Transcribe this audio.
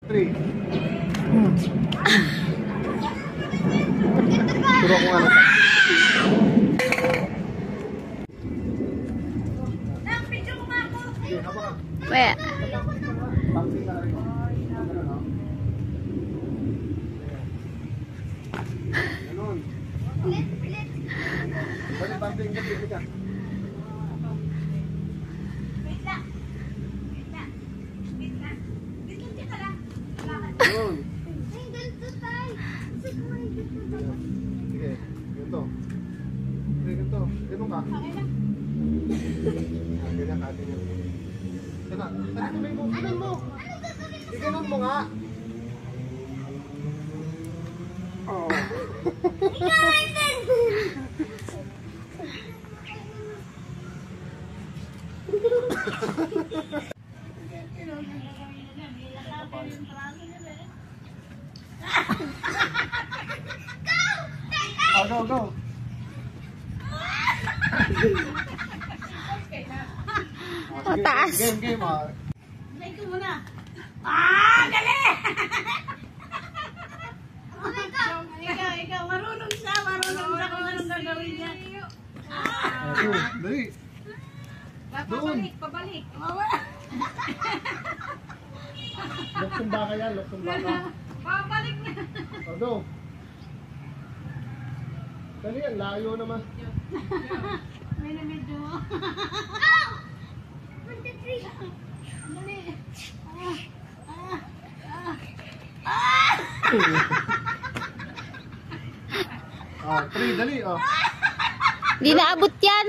3. Turo ko ano pa. Wait. Sige, ganito. Sige, ganito. Ganun ka. Ganyan ka, ganyan. Ganun mo. Ganun mo. Ganun mo nga. Oh. Oh, go, go. Oh, taas. Game, game, Ikaw muna. Ah, dali! Ikaw, marunong siya kung anong gagawin niya. Dali. Pabalik. Luktong baka yan, luktong baka. Pabalik na. Oh, go. Dali yan, layo naman. May na medyo. Go! 1, 2, 3. Dali. Oh, 3, dali, oh. Di naabot yan.